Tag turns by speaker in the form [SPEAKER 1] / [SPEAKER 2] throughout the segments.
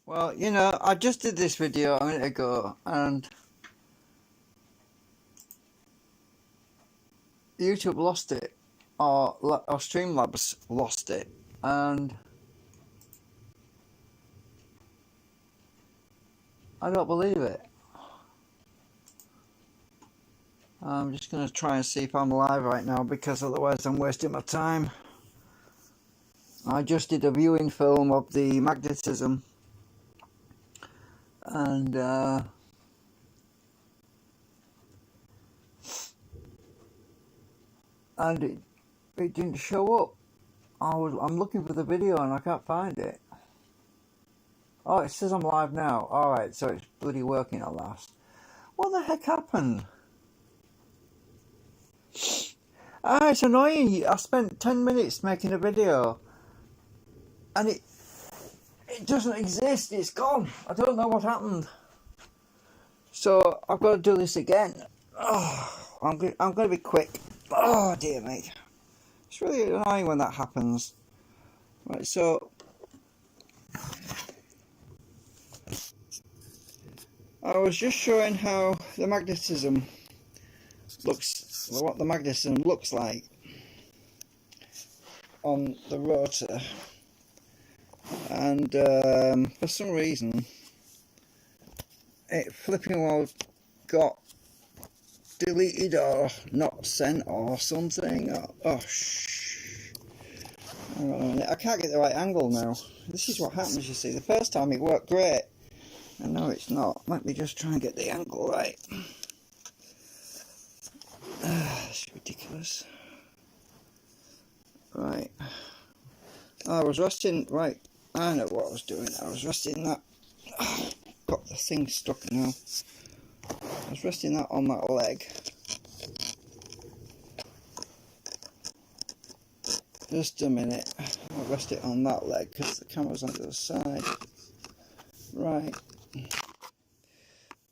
[SPEAKER 1] Well, you know, I just did this video a minute ago and YouTube lost it, or Streamlabs lost it, and I don't believe it. I'm just going to try and see if I'm live right now, because otherwise I'm wasting my time. I just did a viewing film of the magnetism, and it didn't show up. I'm looking for the video and I can't find it. Oh, it says I'm live now. Alright, so it's bloody working at last. What the heck happened? It's annoying. I spent 10 minutes making a video and it doesn't exist. It's gone. I don't know what happened. So I've got to do this again. Oh, I'm going to be quick. Oh dear me. It's really annoying when that happens. Right, so I was just showing how the magnetism looks, what the magnetism looks like on the rotor, and for some reason it flipping well got deleted or not sent or something. Hang on a minute, I can't get the right angle now. This is what happens, you see. The first time it worked great, and now it's not. Let me just try and get the angle right. It's ridiculous. Right. I was resting, right, I know what I was doing. I was resting that. Got the thing stuck now. I was resting that on that leg. Just a minute. I'll rest it on that leg because the camera's on the other side. Right.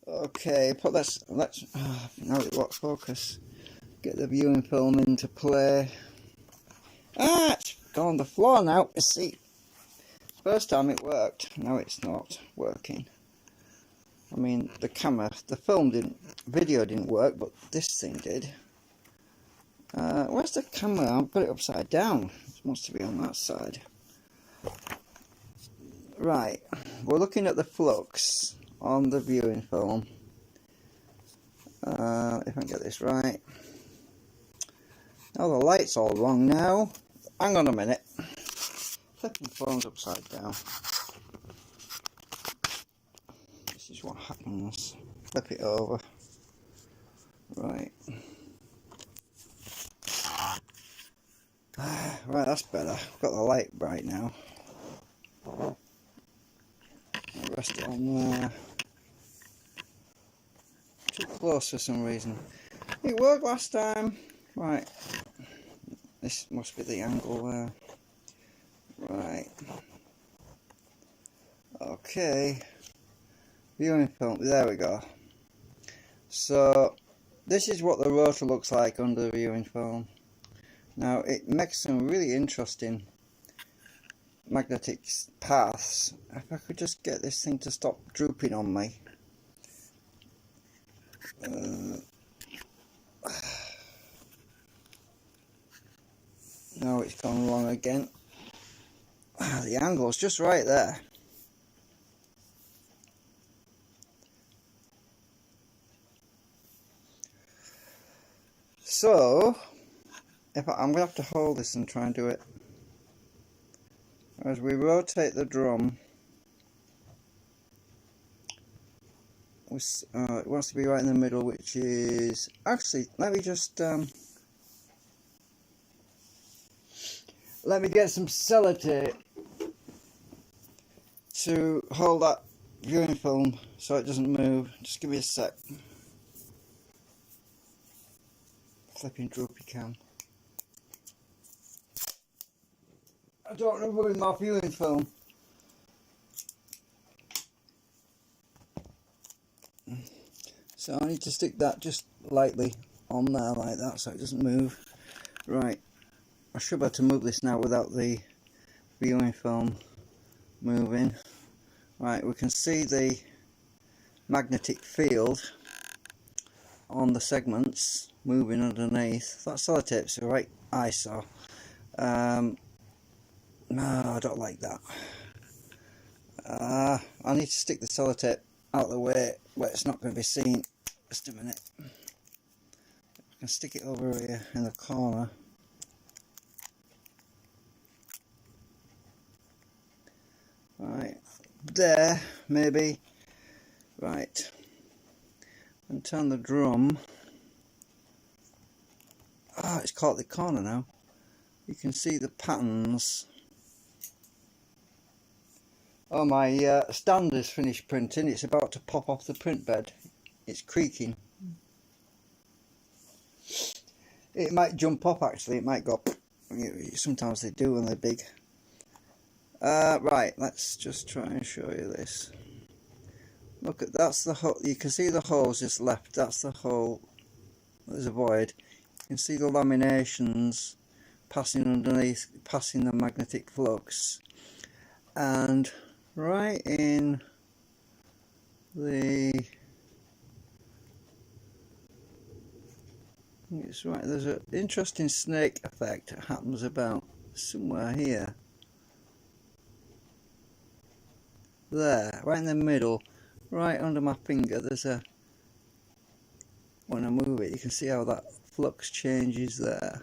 [SPEAKER 1] Okay, let's now it won't focus. Get the viewing film into play. It's gone on the floor now. You see, first time it worked. Now it's not working. I mean, the camera, the video didn't work, but this thing did. Where's the camera? I've got it upside down. It wants to be on that side. Right, we're looking at the flux on the viewing film. If I can get this right. Oh, the light's all wrong now. Hang on a minute. Flipping phone's upside down. This is what happens. Flip it over. Right. Right, that's better. I've got the light bright now. I'll rest it on there. Too close for some reason. It worked last time. Right. This must be the angle there. Right. Okay. Viewing film. There we go. So, this is what the rotor looks like under the viewing film. Now, it makes some really interesting magnetic paths. If I could just get this thing to stop drooping on me. Now it's gone wrong again. The angle's just right there. So, I'm going to have to hold this and try and do it. As we rotate the drum, it wants to be right in the middle, which is... Actually, let me just... let me get some sellotape to hold that viewing film so it doesn't move. Just give me a sec. Flipping droopy cam. I don't remember with my viewing film. So I need to stick that just lightly on there like that so it doesn't move. Right. I should be able to move this now without the viewing film moving. Right, we can see the magnetic field on the segments moving underneath. That sellotape's the right ISO. No, I don't like that. I need to stick the sellotape out of the way where it's not going to be seen. Just a minute. I can stick it over here in the corner. Right, there, maybe. Right, and turn the drum. Ah, it's caught the corner now. You can see the patterns. Oh, my stand is finished printing. It's about to pop off the print bed. It's creaking. It might jump up actually. It might go. Sometimes they do when they're big. Right, let's just try and show you this. Look at, that's the hole. You can see the holes just left. That's the hole. There's a void. You can see the laminations passing underneath, passing the magnetic flux, and right in the, it's right, there's an interesting snake effect that happens about somewhere here. There, right in the middle, right under my finger, there's a, when I move it you can see how that flux changes there.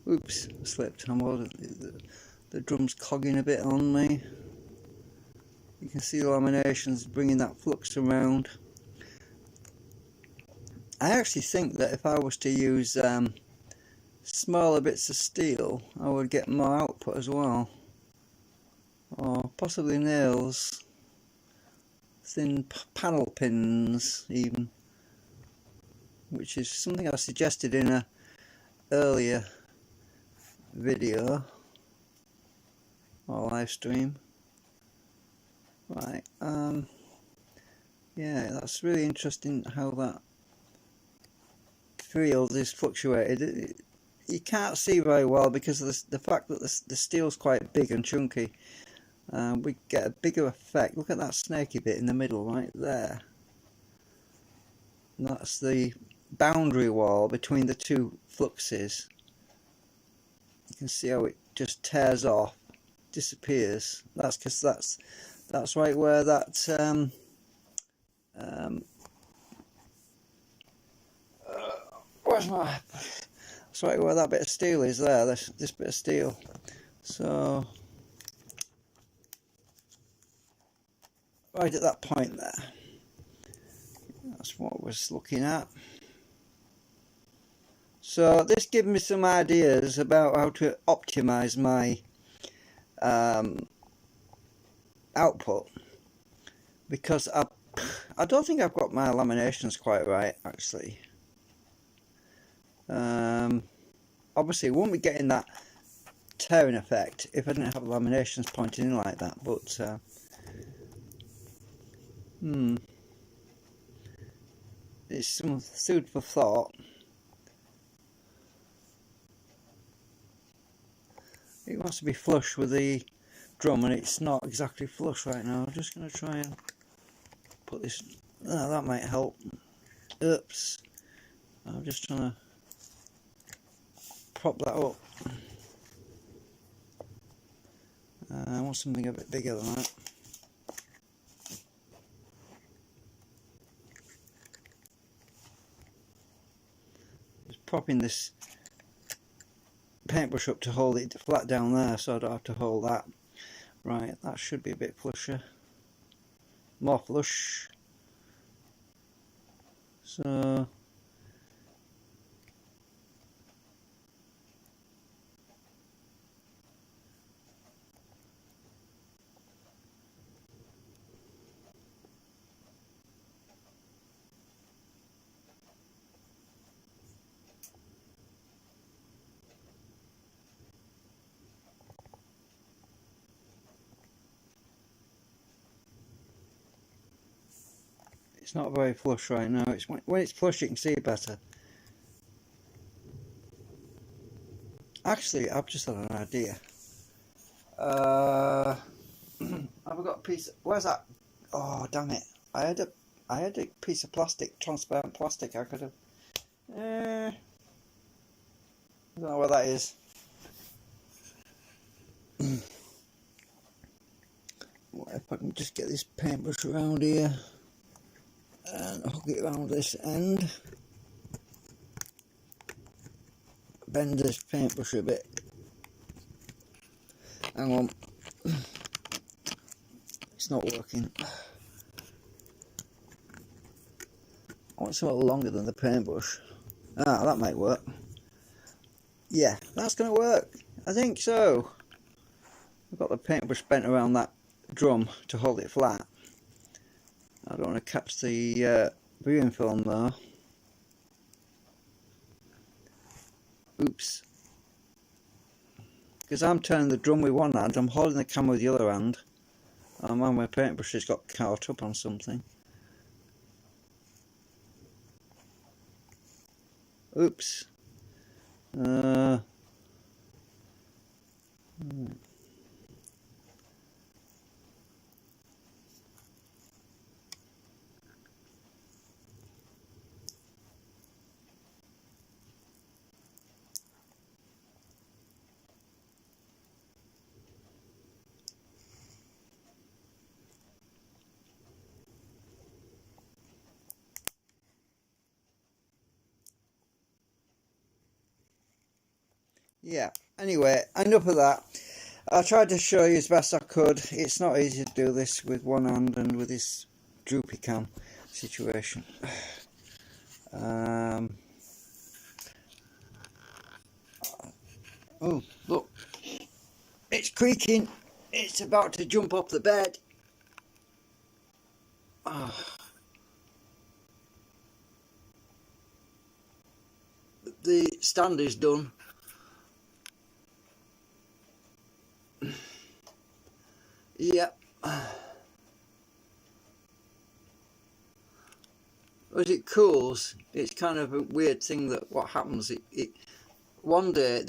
[SPEAKER 1] Oops, slipped. The drum's cogging a bit on me. You can see the laminations bringing that flux around. I actually think that if I was to use smaller bits of steel, I would get more output as well. Or possibly nails, thin panel pins even, which is something I suggested in a earlier video or live stream. Right, yeah, that's really interesting how that field is fluctuated. You can't see very well because of the fact that the steel's quite big and chunky. We get a bigger effect. Look at that snaky bit in the middle right there. And that's the boundary wall between the two fluxes. You can see how it just tears off, disappears. That's because that's right where that where's my, that's right where that bit of steel is there, this bit of steel. So right at that point there, that's what I was looking at. So this gives me some ideas about how to optimize my output, because I don't think I've got my laminations quite right actually. Obviously, we won't be getting that tearing effect if I didn't have laminations pointing in like that, but it's some food for thought. It wants to be flush with the drum and it's not exactly flush right now. I'm just going to try and put this, that might help. Oops, I'm just trying to prop that up. I want something a bit bigger than that. Just propping this paintbrush up to hold it flat down there so I don't have to hold that. Right, that should be a bit flusher. More flush. So it's not very flush right now. It's when it's flush you can see it better. Actually, I've just had an idea. Have I got a piece? Where's that? Oh, damn it! I had a piece of plastic, transparent plastic. I could have. I don't know where that is. If I can just get this paintbrush around here and hook it around this end. Bend this paintbrush a bit. Hang on. It's not working. I want something longer than the paintbrush. Ah, that might work. Yeah, that's going to work. I think so. I've got the paintbrush bent around that drum to hold it flat. I don't want to catch the viewing film though. Oops. Because I'm turning the drum with one hand, I'm holding the camera with the other hand. Oh man, my paintbrush has got caught up on something. Oops. Yeah, anyway, enough of that. I tried to show you as best I could. It's not easy to do this with one hand and with this droopy cam situation. Oh, look. It's creaking. It's about to jump off the bed. Oh. The stand is done. Yep. As it cools, it's kind of a weird thing that what happens. One day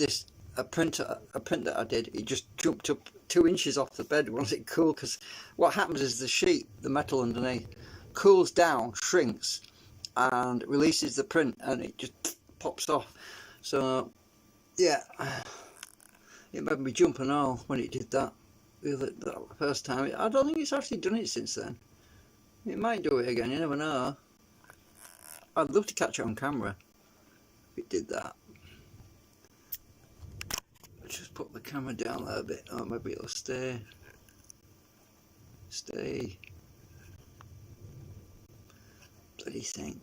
[SPEAKER 1] a print that I did, it just jumped up 2 inches off the bed once it cooled. Because what happens is the sheet, the metal underneath, cools down, shrinks, and releases the print, and it just pops off. So yeah, it made me jump and all when it did that. The first time. I don't think it's actually done it since then. It might do it again, you never know. I'd love to catch it on camera if it did that. Just put the camera down there a bit. Oh, maybe it'll stay. Bloody thing.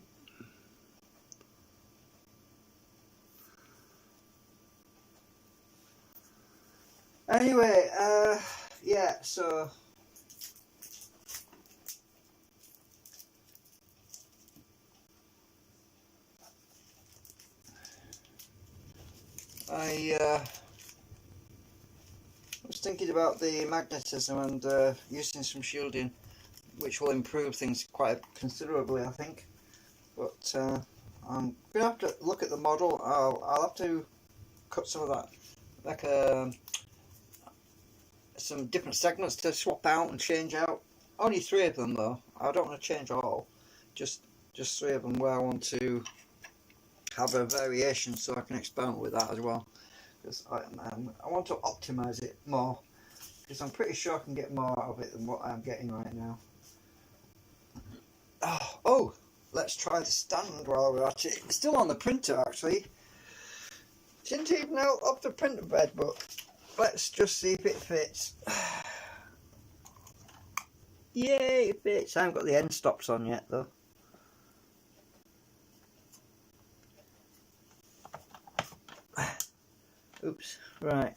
[SPEAKER 1] Anyway, yeah, so I was thinking about the magnetism and using some shielding, which will improve things quite considerably, I think. But I'm gonna have to look at the model. I'll have to cut some of that, like some different segments to swap out and change out. Only 3 of them though. I don't want to change all. Just 3 of them where I want to have a variation, so I can experiment with that as well. Because I want to optimize it more. Because I'm pretty sure I can get more out of it than what I'm getting right now. Oh, let's try the stand while we're at it. It's still on the printer actually. Didn't even out off the printer bed, but let's just see if it fits. Yay, it fits. I haven't got the end stops on yet though. Oops, right.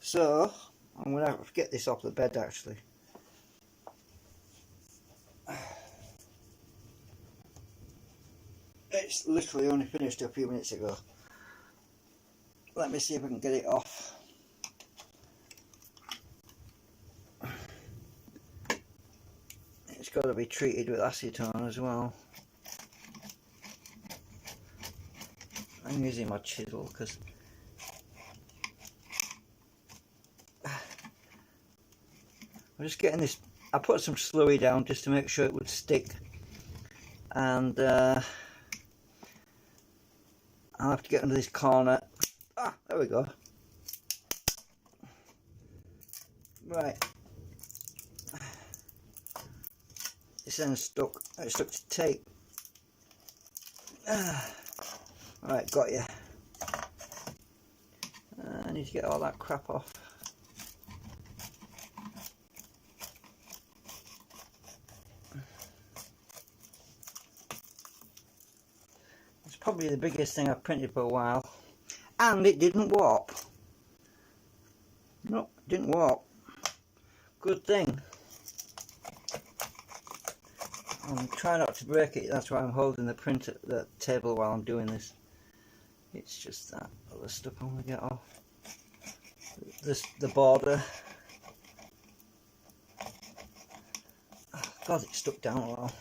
[SPEAKER 1] So, I'm going to have to get this off the bed actually. It's literally only finished a few minutes ago. Let me see if I can get it off. It's got to be treated with acetone as well. I'm using my chisel because just getting this. I put some slurry down just to make sure it would stick, and I'll have to get under this corner. Ah, there we go. Right, this end's stuck. It's stuck to tape. Right, got you. I need to get all that crap off. It's probably the biggest thing I've printed for a while, and it didn't warp. No, it didn't warp. Good thing. I'm trying not to break it, that's why I'm holding the printer, the table while I'm doing this. It's just that other stuff I want to get off. The border. Oh, God, it's stuck down well.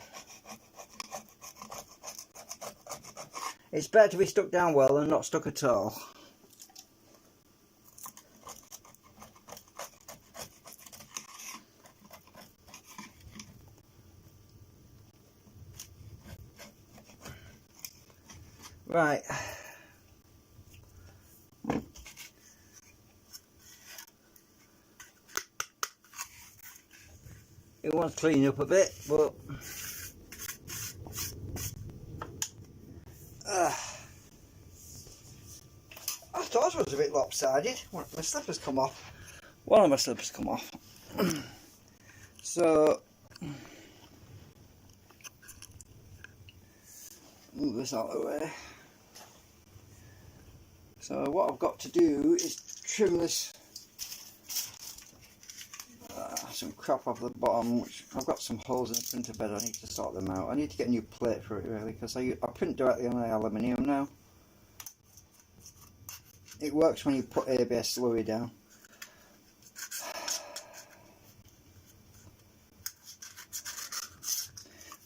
[SPEAKER 1] It's better to be stuck down well than not stuck at all. Right. It wants cleaning up a bit, but I thought it was a bit lopsided. My slippers come off. One of my slippers come off. So move this out of the way. So what I've got to do is trim this some crap off the bottom, which I've got some holes in the printer bed. I need to sort them out. I need to get a new plate for it really, because I print directly on the aluminium now. It works when you put ABS slurry down.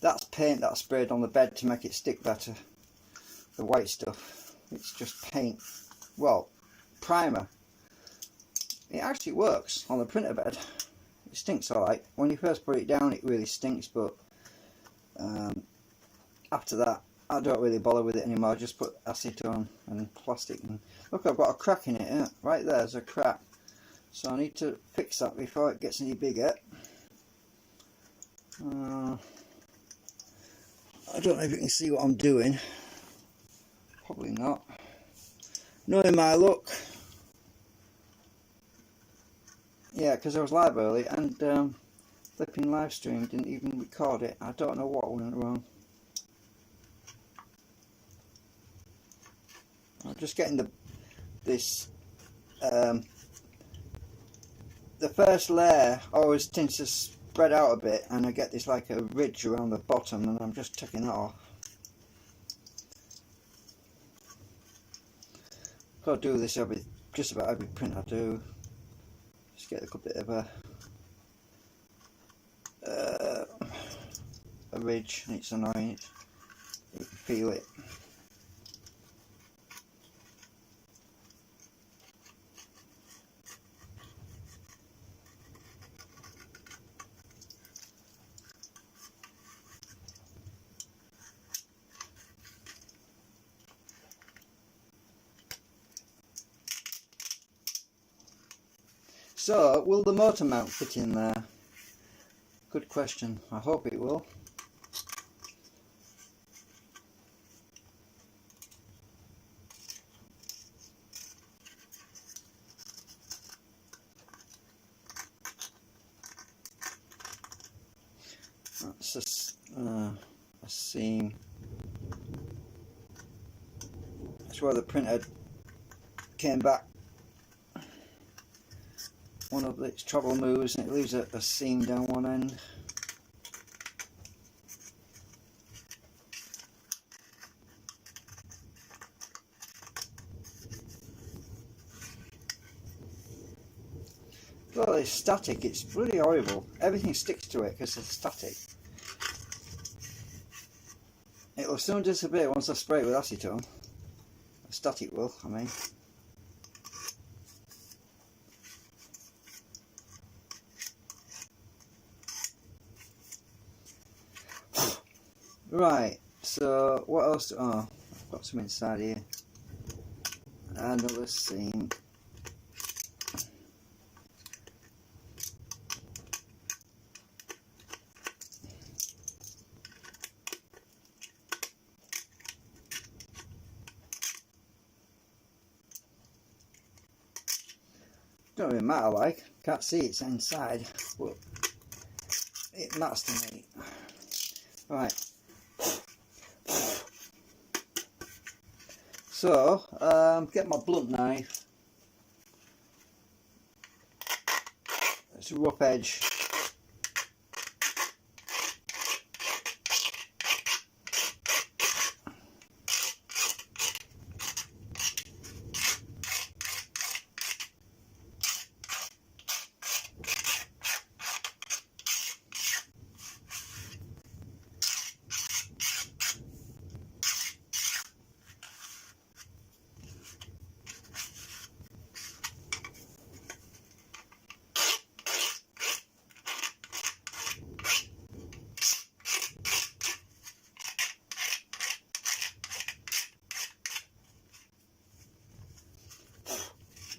[SPEAKER 1] That's paint that I sprayed on the bed to make it stick better. The white stuff, it's just paint. Well, primer. It actually works on the printer bed. It stinks alright. When you first put it down it really stinks, but after that I don't really bother with it anymore. I just put acetone and plastic. And look, I've got a crack in it, right there's a crack. So I need to fix that before it gets any bigger. I don't know if you can see what I'm doing. Probably not. Knowing my luck. Yeah, because I was live early and flipping live stream didn't even record it. I don't know what went wrong. I'm just getting the first layer always tends to spread out a bit, and I get this like a ridge around the bottom, and I'm just taking that off. Got to do this just about every print I do. Just get a bit of a ridge, and it's annoying. You can feel it. So, will the motor mount fit in there? Good question. I hope it will. That's a seam. That's where the printer came back. One of its travel moves, and it leaves a seam down one end. Well, it's static. It's really horrible. Everything sticks to it because it's static. It'll soon disappear once I spray it with acetone. Static will, I mean. Right, so what else? Oh, I've got some inside here. Another seam. Don't really matter, like, can't see it's inside, but it matters to me. Right. So, get my blunt knife. It's a rough edge.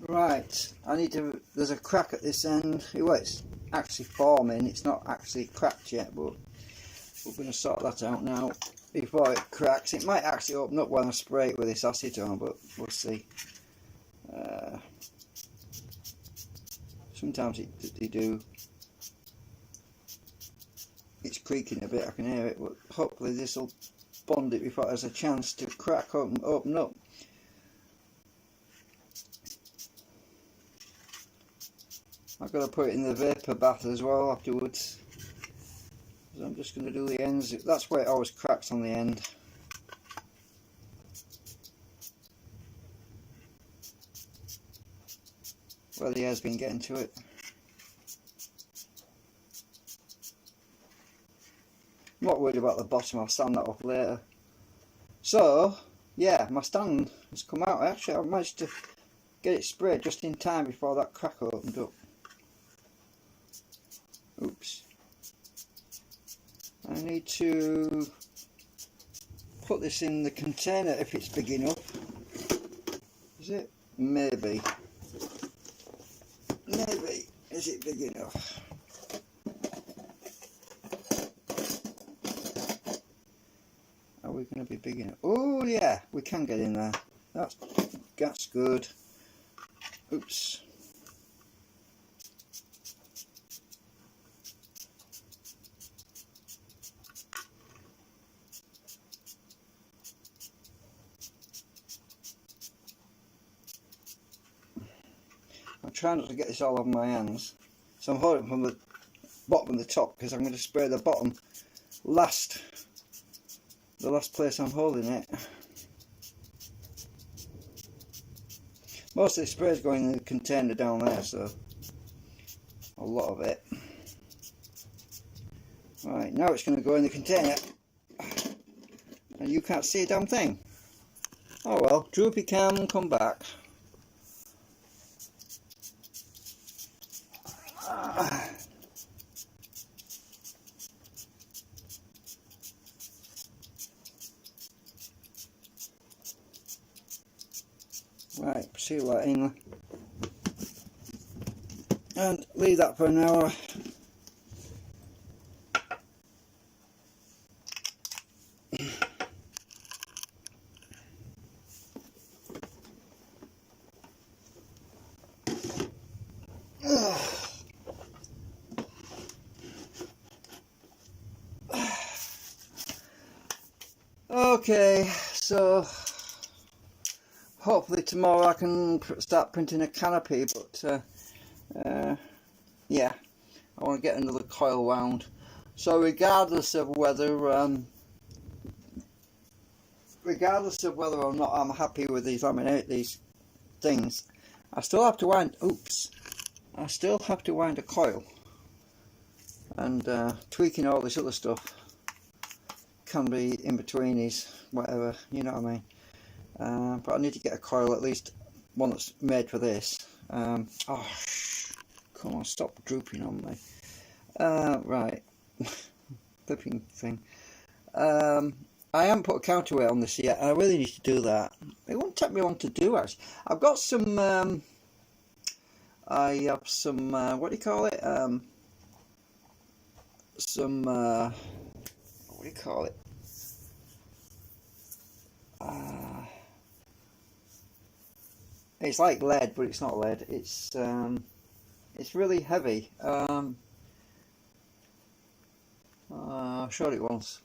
[SPEAKER 1] Right, there's a crack at this end. Well, it's actually forming, it's not actually cracked yet, but we're going to sort that out now before it cracks. It might actually open up when I spray it with this acetone, but we'll see. Sometimes they do. It's creaking a bit, I can hear it, but hopefully this will bond it before it has a chance to crack open up. I've got to put it in the vapor bath as well afterwards. So I'm just going to do the ends. That's where it always cracks on the end. Where the air's been getting to it. I'm not worried about the bottom, I'll stand that up later. So, yeah, my stand has come out. Actually, I managed to get it sprayed just in time before that crack opened up. Oops. I need to put this in the container if it's big enough. Is it? Maybe. Maybe. Is it big enough? Are we going to be big enough? Oh yeah, we can get in there. That's good. Oops. I'm trying not to get this all over my hands, so I'm holding from the bottom and the top because I'm going to spray the bottom last. The last place I'm holding it. Most of the spray is going in the container down there, so a lot of it. Right, now it's going to go in the container, and you can't see a damn thing. Oh well, droopy cam, come back. Right, seal that in and leave that for an hour. Okay, so hopefully tomorrow I can start printing a canopy, but yeah, I want to get another coil wound. So regardless of whether or not I'm happy with these things, I still have to wind. Oops, I still have to wind a coil, and tweaking all this other stuff can be in between these, whatever, you know what I mean. But I need to get a coil, at least one that's made for this. Oh, come on, stop drooping on me. Right, flipping thing. I haven't put a counterweight on this yet, and I really need to do that. It won't take me long to do, actually. I've got some, I have some, what do you call it? Some, what do you call it? It's like lead, but it's not lead. It's really heavy. I showed it once.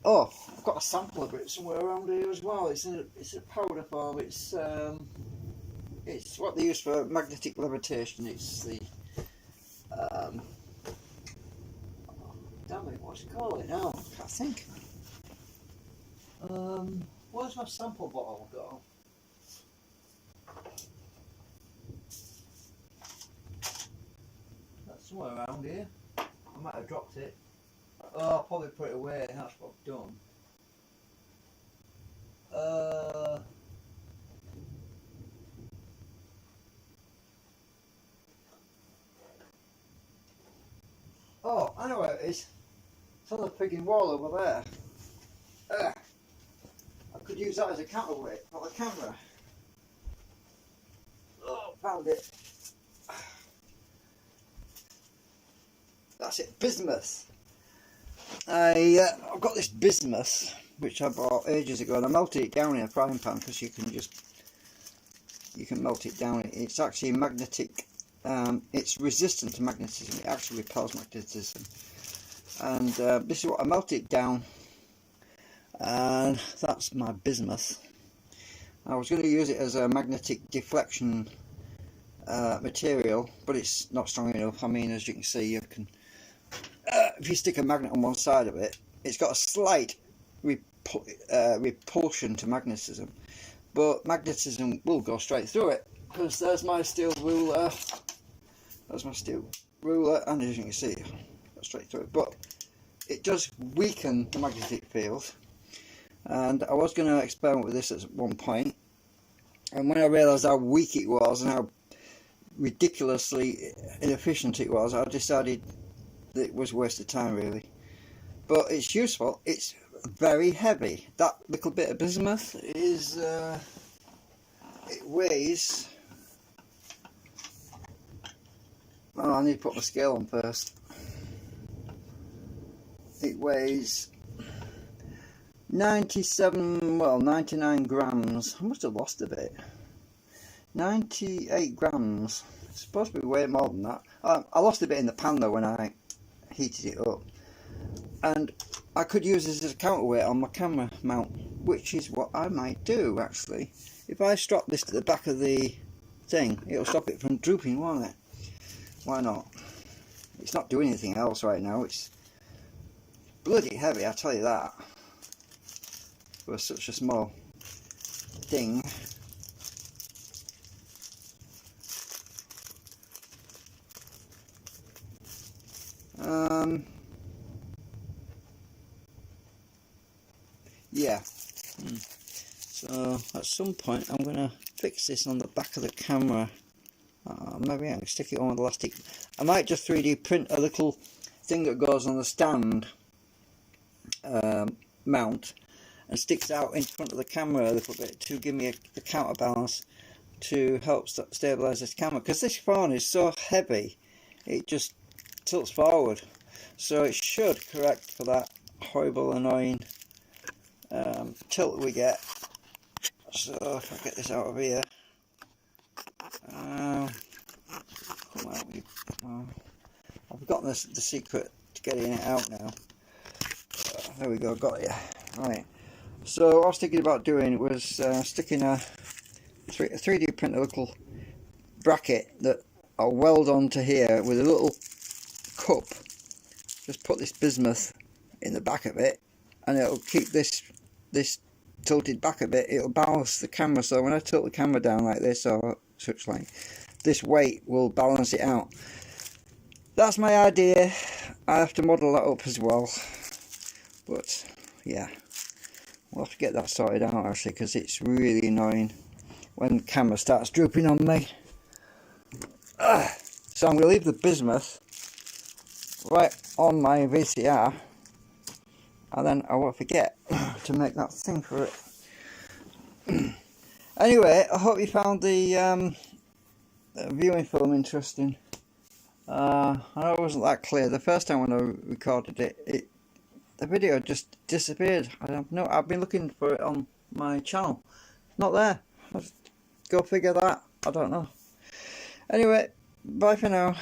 [SPEAKER 1] Oh, I've got a sample of it somewhere around here as well. It's a powder form. It's what they use for magnetic levitation. It's the damn it, what's it called now? I can't think. Where's my sample bottle go? That's somewhere around here. I might have dropped it. Oh, I'll probably put it away. That's what I've done. Oh, I know where it is. It's on the frigging wall over there. I could use that as a counterweight for the camera. Oh, found it. That's it, bismuth. I've got this bismuth which I bought ages ago, and I melted it down in a frying pan because you can melt it down. It's actually magnetic. It's resistant to magnetism. It actually repels magnetism. And this is what I melted it down, and that's my bismuth. I was going to use it as a magnetic deflection material, but it's not strong enough. I mean, as you can see, you can if you stick a magnet on one side of it, it's got a slight repulsion to magnetism, but magnetism will go straight through it, because there's my steel ruler. There's my steel ruler, and as you can see, go straight through it. But it does weaken the magnetic field, and I was going to experiment with this at one point, and when I realised how weak it was and how ridiculously inefficient it was, I decided that it was a waste of time, really. But it's useful. It's very heavy. That little bit of bismuth is it weighs, oh, I need to put my scale on first. It weighs 99 grams. I must have lost a bit. 98 grams. It's supposed to be way more than that. I lost a bit in the pan though when I heated it up. And I could use this as a counterweight on my camera mount, which is what I might do actually. If I strap this to the back of the thing, it'll stop it from drooping, won't it? Why not? It's not doing anything else right now. It's bloody heavy, I tell you that, for such a small thing. Yeah. So at some point I'm going to fix this on the back of the camera. Maybe I can stick it on with elastic. I might just 3D print a little thing that goes on the stand mount and sticks out in front of the camera a little bit to give me a counterbalance to help stabilise this camera, because this phone is so heavy it just tilts forward, so it should correct for that horrible annoying tilt we get. So if I get this out of here, come out. I've forgotten the secret to getting it out now. There we go, got it. Right. So what I was thinking about doing was sticking a 3D print a little bracket that I'll weld onto here with a little cup. Just put this bismuth in the back of it, and it'll keep this tilted back a bit. It'll balance the camera, so when I tilt the camera down like this or such like, this weight will balance it out. That's my idea. I have to model that up as well, but yeah, we'll have to get that sorted out actually, because it's really annoying when the camera starts drooping on me. So I'm going to leave the bismuth right on my VCR, and then I won't forget to make that thing for it. Anyway, I hope you found the viewing film interesting. I know it wasn't that clear the first time when I recorded it. The video just disappeared. I've been looking for it on my channel. Not there. Go figure that. I don't know. Anyway, bye for now.